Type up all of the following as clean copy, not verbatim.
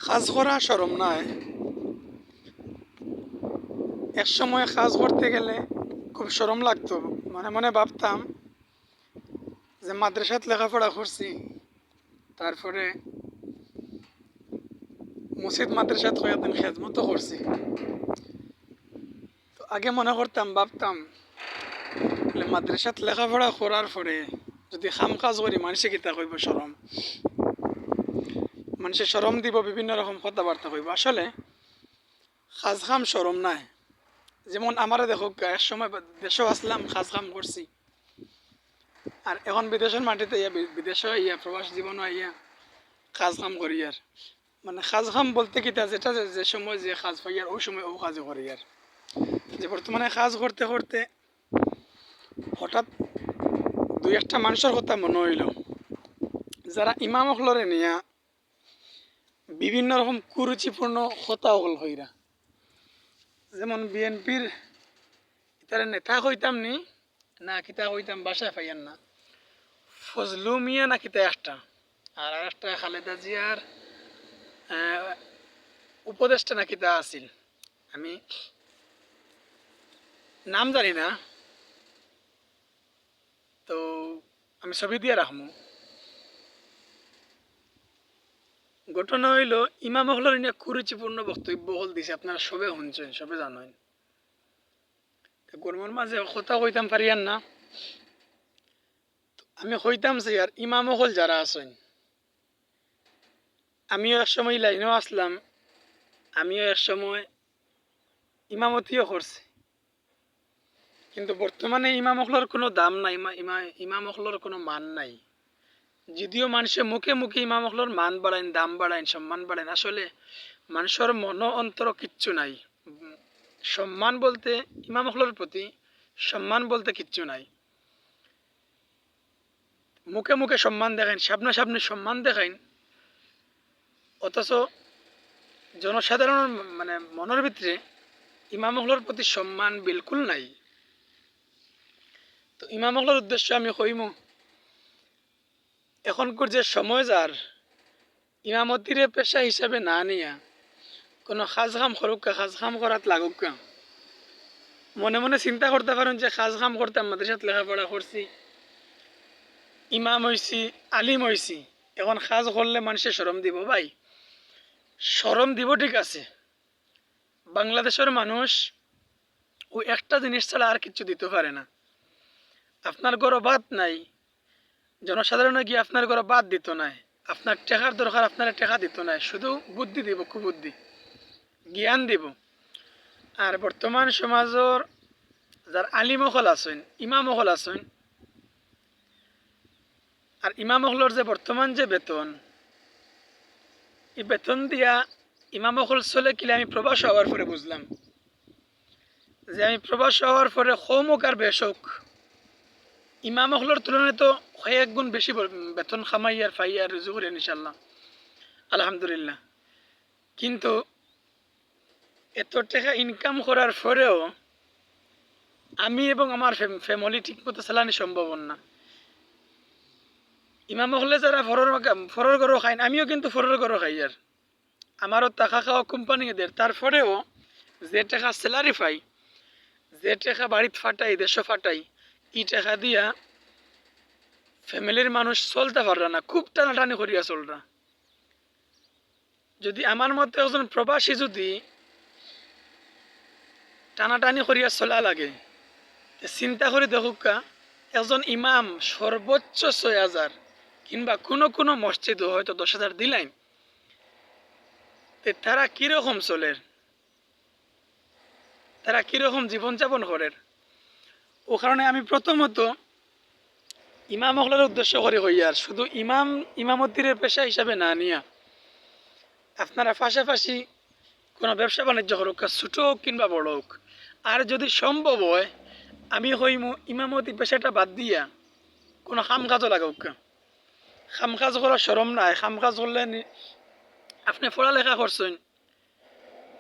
কাজ করা শরম নাই। এক সময় কাজ করতে গেলে খুব শরম লাগতো, মনে মনে ভাবতাম যে মাদ্রাসাত লেখাপড়া করছি, তারপরে মসজিদ মাদ্রাসাত কয়েকদিন খেদমতো করছি। তো আগে মনে করতাম, ভাবতাম মাদ্রাসাত লেখাপড়া করার পরে যদি খাম কাজ করি মানুষে কিতা কইব, শরম, মানুষে শরম দিব, বিভিন্ন রকম কথাবার্তা কইব। আসলে কাজ খাম শরম নাই। যেমন আমারে দেখো, এক সময় দেশও আসলাম, কাজ কাম করছি, আর এখন বিদেশের মাটিতে ইয়া, বিদেশে ইয়া, প্রবাস জীবনও ইয়া কাজ কাম করি। আর মানে কাজ কাম বলতে কিতা, যেটা যে সময় যে কাজ পাই আর ওই সময় ও কাজও করি। আর যে বর্তমানে কাজ করতে করতে হঠাৎ দুই একটা মানুষের কথা মনে হইল, যারা ইমাম হলরে নিয়া বিভিন্ন রকম কুরুচিপূর্ণ কথা হল হইরা। যেমন বিএনপির ইতারে নেতা কইতাম নি না কিতা কইতাম, বাসায় পাইয়ান না, ফজলু মিয়া না কিতা একটা, আর একটা খালেদা জিয়ার উপদেষ্টা না কিতা আছিল, আমি নাম জানি না। তো আমি ছবি দিয়ে রাখবো। ঘটনা হইল, ইমাম হলের নিয়ে কুরুচিপূর্ণ বক্তব্য হল দিছে, আপনারা সবে শুনছেন, সবে জানেন। গরমের মাঝে কথা কইতাম পারিয়ান না। আমি কইতাম যে আর ইমাম হল যারা আছেন, আমিও এক সময় লাইনেও আসলাম, আমিও এক সময় ইমামতিও করছি, কিন্তু বর্তমানে ইমাম হলর কোনো দাম নাই, ইমাম হলর কোনো মান নাই। যদিও মানুষের মুখে মুখে ইমাম হলর মান বাড়াইন, দাম বাড়াইন, সম্মান বাড়াইন, আসলে মানুষের মন অন্তর কিচ্ছু নাই। সম্মান বলতে, ইমাম হলর প্রতি সম্মান বলতে কিচ্ছু নাই। মুখে মুখে সম্মান দেখাইন, সামনে সামনে সম্মান দেখাইন, অথচ জনসাধারণের মানে মনের ভিতরে ইমাম হলর প্রতি সম্মান বিলকুল নাই। তো ইমাম হলর উদ্দেশ্য আমি কইমু, এখনকার যে সময় যার ইমামতিরে পেশা হিসাবে না নিয়া কোনো কাজ কাম করুকা, কাজ কাম করাত লাগুকা। মনে মনে চিন্তা করতে পারেন যে কাজ কাম করতে মাদ্রাসাত লেখাপড়া করছি, ইমাম হইছি, আলিম হইছি, এখন কাজ করলে মানুষের শরম দিব। ভাই, শরম দিব ঠিক আছে, বাংলাদেশের মানুষ ও একটা জিনিস ছাড়া আর কিছু দিতে পারে না। আপনার ঘরে ভাত নাই, জনসাধারণে গিয়ে আপনার ঘরে ভাত দিত নাই, আপনার টেকার দরকার, আপনার টেকা দিত নাই, শুধু বুদ্ধি দিব, কুবুদ্ধি, জ্ঞান দিব। আর বর্তমান সমাজের যার আলিমহল আছেন, ইমামহল আছেন, আর ইমামহলর যে বর্তমান যে বেতন, এই বেতন দিয়া ইমামহল চলে কিলে আমি প্রবাস হওয়ার পরে বুঝলাম যে আমি প্রবাস হওয়ার পরে হোক আর বেশক ইমামহলর তুলনায় তো কয়েক গুণ বেশি বেতন খামাই আর পাই আর রুজু করেন ইনশাল্লাহ, আলহামদুলিল্লাহ। কিন্তু এত টাকা ইনকাম করার পরেও আমি এবং আমার ফ্যামিলি ঠিক মতো চালানো সম্ভব না। ইমাম হলে যারা ফরর গরু খাইন, আমিও কিন্তু ফরর গরু খাই। আর আমারও টাকা খাওয়া কোম্পানি এদের, তারপরেও যে টাকা স্যালারি পাই, যে টাকা বাড়িত ফাটাই, দেশ ফাটাই, এই টাকা দিয়া ফ্যামিলির মানুষ চলতে পাররা না, খুব টানাটানি করিয়া চলরা। যদি আমার মতো একজন প্রবাসী যদি টানাটানি করিয়া চলা লাগে, চিন্তা করে দেখুকা, একজন ইমাম সর্বোচ্চ ৬,০০০ কিংবা কোনো কোনো মসজিদ হয়তো ১০,০০০ দিলাইন, তারা কিরকম চলে, তারা কিরকম জীবনযাপন করে। ও কারণে আমি প্রথমত ইমাম হলের উদ্দেশ্য করে হই, আর শুধু ইমামতির পেশা হিসাবে না নিয়া আপনারা পাশাপাশি কোনো ব্যবসা বাণিজ্য করুক, ছোট হোক কিংবা বড় হোক। আর যদি সম্ভব হয় আমি হইমু ইমামতি পেশাটা বাদ দিয়া কোনো কাম কাজও লাগুক। কাম কাজ করার শরম নাই। কাম কাজ করলে আপনি পড়ালেখা করছেন,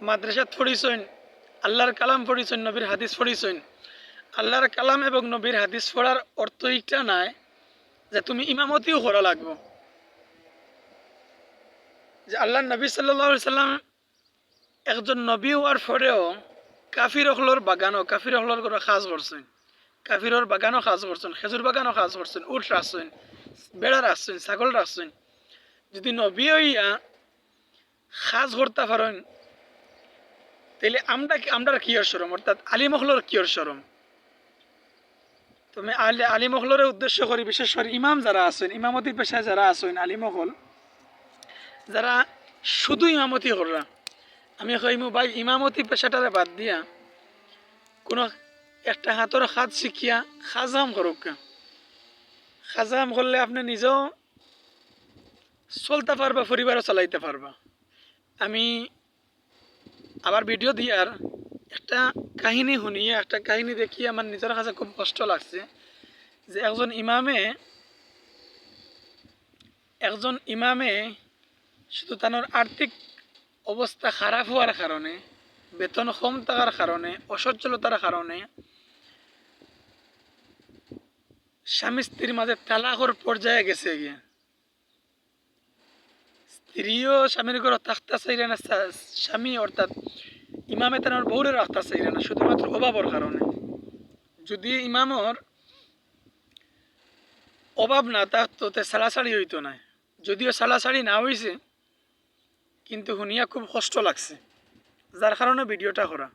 মাদ্রাসাত পড়িছেন, আল্লাহর কালাম পড়িছেন, নবীর হাদিস পড়িছেন। আল্লাহর কালাম এবং নবীর হাদিস পড়ার অর্থ এইটা নাই যে তুমি ইমামতিও করা লাগবে। যে আল্লাহ নবী সাল্লাল্লাহু আলাইহি সাল্লাম একজন নবী হওয়ার পরেও কাফির হলর বাগানও কাফির হলর করে কাজ করছেন, কাফিরর বাগানও কাজ করছেন, খেজুর বাগানও কাজ করছেন, উট রাখছেন, বেড়া রাখছেন, ছাগল রাখছেন। যদি নবী হইয়া কাজ করতে পারেন তাহলে আমরা কিয়র সরম, অর্থাৎ আলিমহলর কিয়র সরম। তুমি আলিমহলরের উদ্দেশ্য করি, বিশেষ করে ইমাম যারা আছেন, ইমামতি পেশায় যারা আছেন, আলিমহল যারা শুধু ইমামতি করা, আমি কইমু ভাই ইমামতি পেশাটারে বাদ দিয়া কোনো একটা হাতের হাত শিখিয়া খাজাম করুক। খাজাম করলে আপনি নিজেও চলতে পারবা, পরিবারও চালাইতে পারবা। আমি আবার ভিডিও দিয়ার একটা কাহিনী শুনিয়ে, একটা কাহিনী দেখিয়ে আমার নিজের কাছে খুব কষ্ট লাগছে যে একজন ইমামে শুধু তার আর্থিক অবস্থা খারাপ হওয়ার কারণে, বেতন কম থাকার কারণে, অসচ্ছলতার কারণে স্বামী স্ত্রীর মাঝে তালাকর পর্যায়ে গেছে গিয়ে। স্ত্রীও স্বামীর ঘরে থাকতে চাইলে না, স্বামী অর্থাৎ ইমামে তার বউরে রাখতে চাইলে না, শুধুমাত্র অভাবের কারণে। যদি ইমামর অভাব না থাকতো তে সাড়াসাড়ি হইতো না। যদিও সাড়াসাড়ি না হয়েছে, কিন্তু শুনিয়া খুব কষ্ট লাগছে, যার কারণে ভিডিওটা করা।